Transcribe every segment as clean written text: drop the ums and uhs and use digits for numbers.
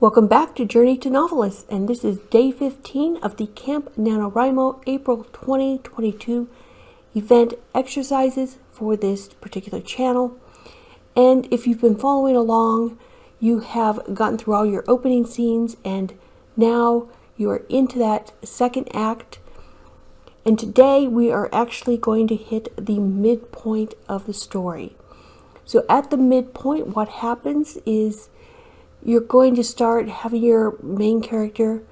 Welcome back to Journey to Novelist, and this is day 15 of the Camp Nanowrimo April 2022 event exercises for this particular channel. And if you've been following along, you have gotten through all your opening scenes, and now you are into that second act. And today we are actually going to hit the midpoint of the story. So at the midpoint, what happens is you're going to start having your main character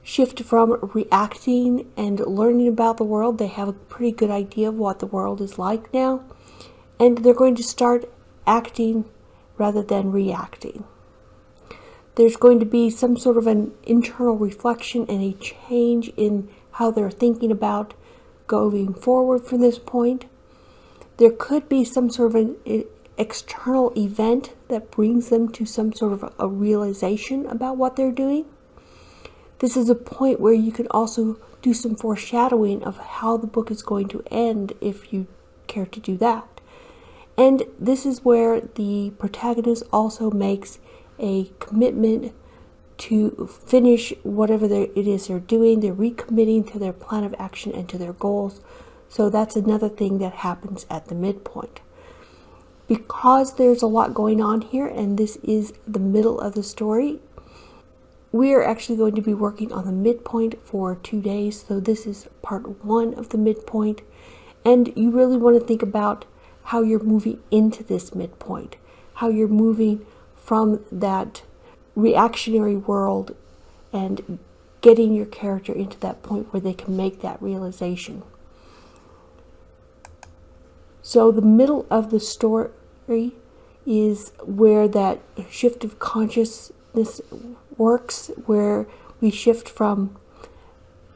shift from reacting and learning about the world. They have a pretty good idea of what the world is like now, and they're going to start acting rather than reacting. There's going to be some sort of an internal reflection and a change in how they're thinking about going forward from this point. There could be some sort of an external event that brings them to some sort of a realization about what they're doing. This is a point where you can also do some foreshadowing of how the book is going to end if you care to do that. And this is where the protagonist also makes a commitment to finish whatever it is they're doing. They're recommitting to their plan of action and to their goals. So that's another thing that happens at the midpoint. Because there's a lot going on here, and this is the middle of the story, we are actually going to be working on the midpoint for 2 days. So this is part 1 of the midpoint, and you really want to think about how you're moving into this midpoint, how you're moving from that reactionary world and getting your character into that point where they can make that realization. So the middle of the story is where that shift of consciousness works, where we shift from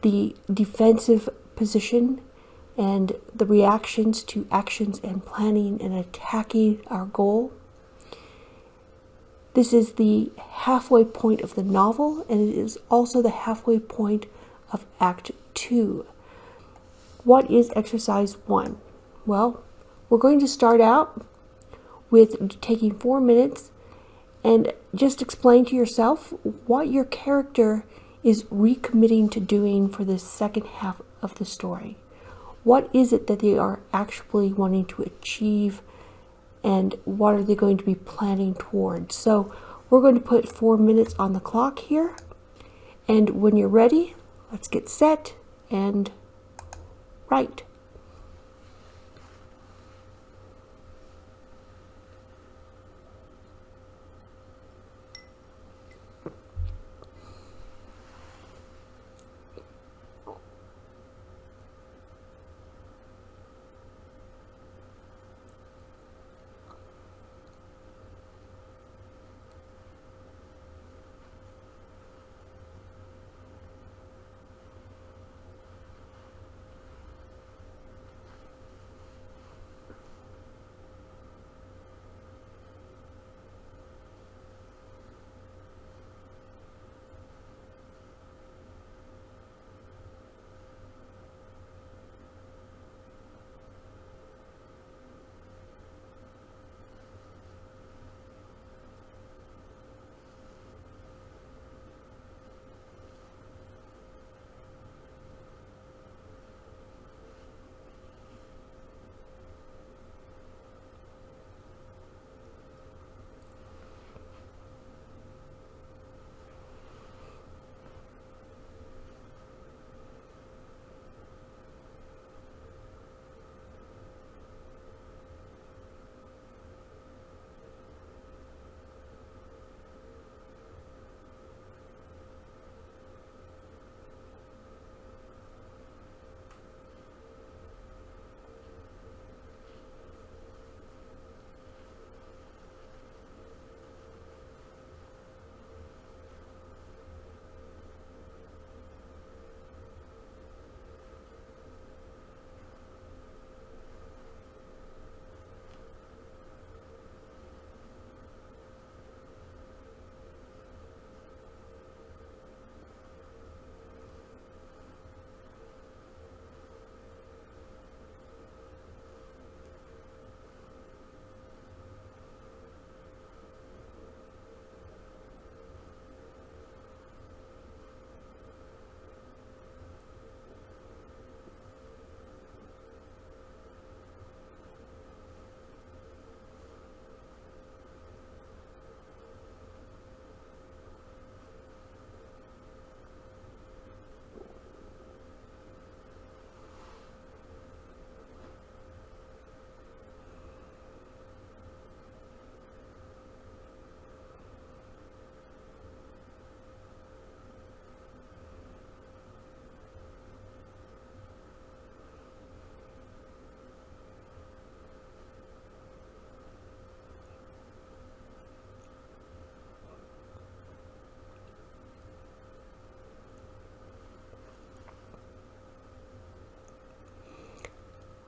the defensive position and the reactions to actions and planning and attacking our goal. This is the halfway point of the novel, and it is also the halfway point of Act 2. What is exercise 1? Well, we're going to start out with taking 4 minutes and just explain to yourself what your character is recommitting to doing for this second half of the story. What is it that they are actually wanting to achieve, and what are they going to be planning towards? So we're going to put 4 minutes on the clock here, and when you're ready, let's get set and write.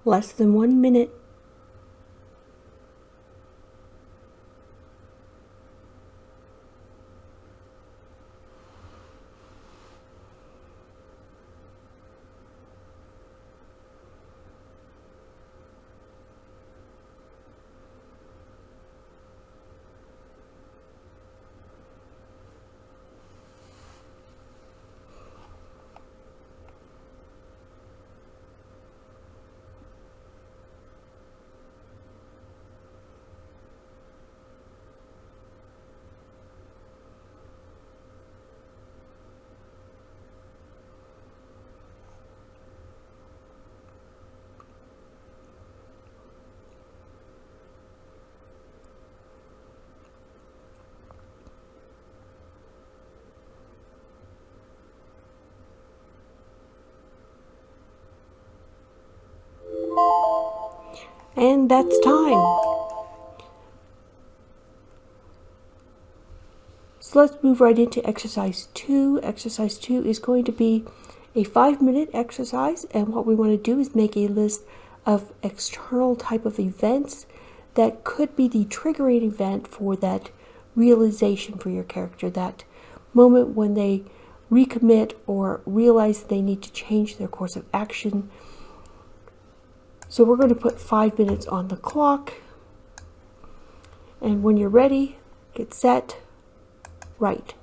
less than 1 minute. And that's time. So let's move right into exercise 2. Exercise 2 is going to be a 5-minute exercise, and what we want to do is make a list of external type of events that could be the triggering event for that realization for your character, that moment when they recommit or realize they need to change their course of action. So we're going to put 5 minutes on the clock, and when you're ready, get set, write.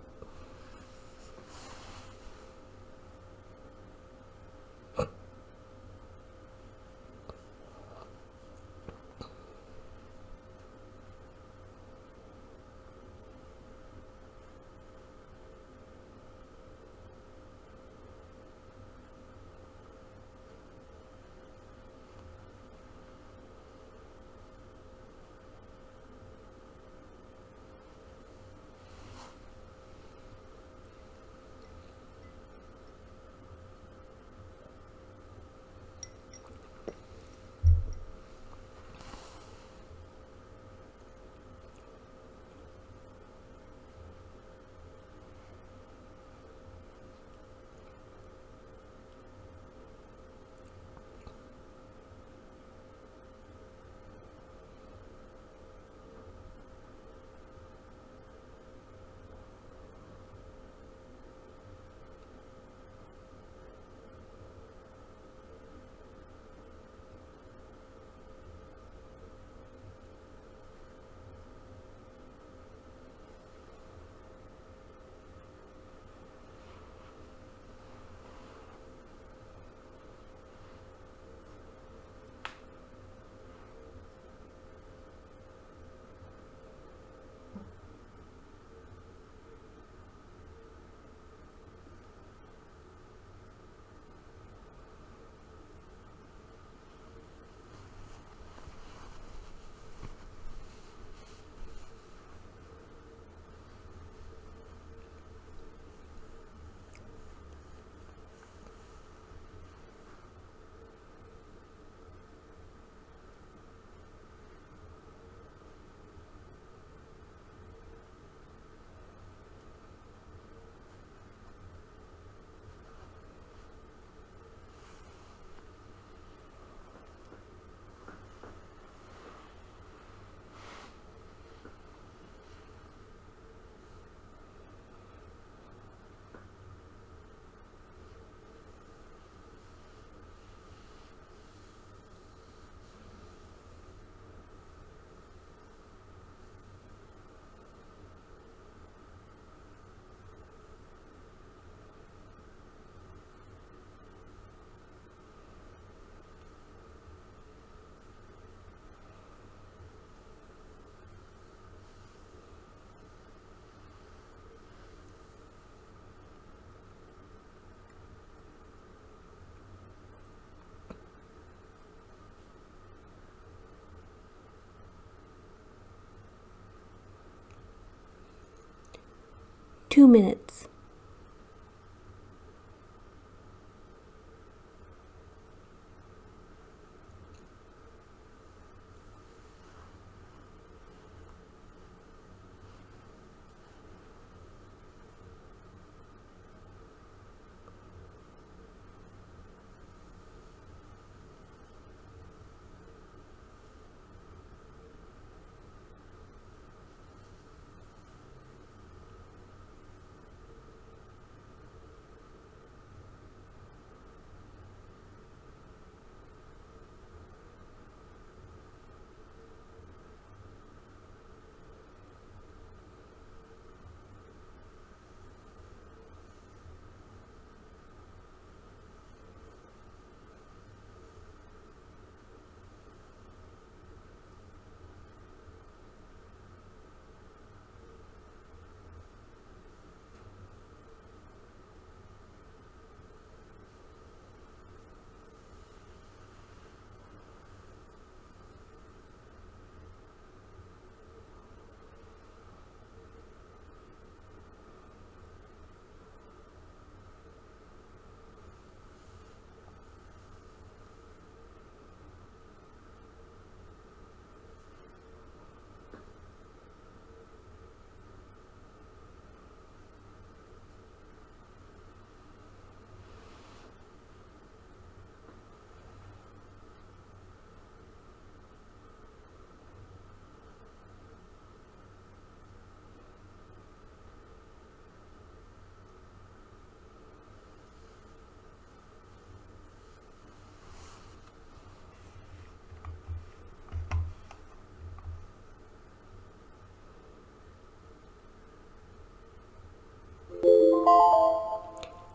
Two minutes.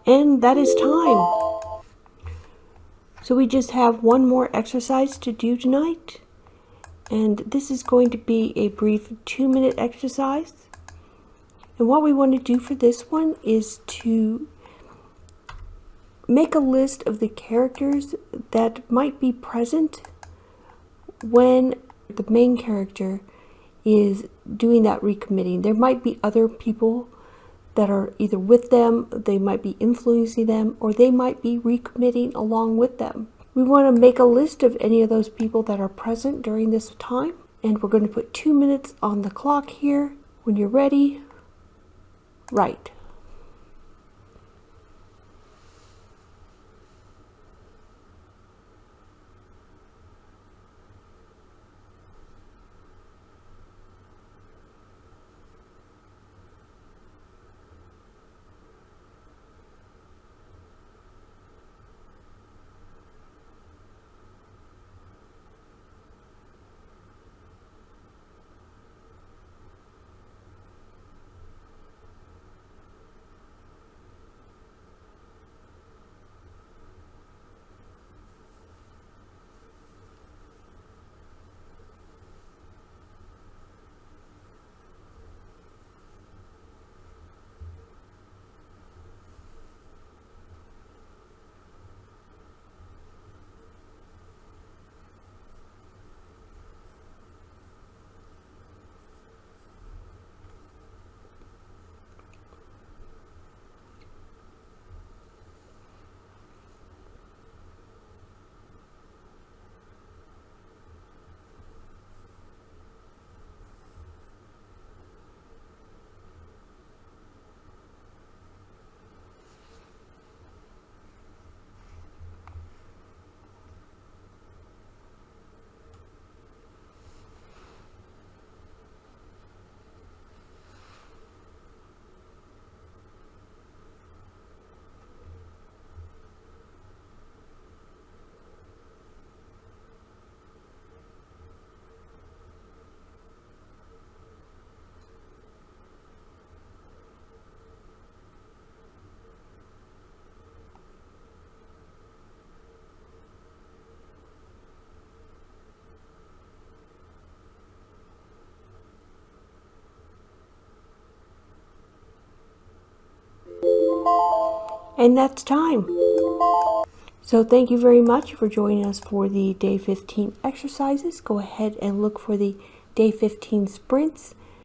And that is time. So we just have one more exercise to do tonight. And this is going to be a brief 2-minute exercise. And what we want to do for this one is to make a list of the characters that might be present when the main character is doing that recommitting. There might be other people that are either with them, they might be influencing them, or they might be recommitting along with them. We want to make a list of any of those people that are present during this time, and we're going to put 2 minutes on the clock here. When you're ready, write. And that's time. So thank you very much for joining us for the day 15 exercises. Go ahead and look for the day 15 sprints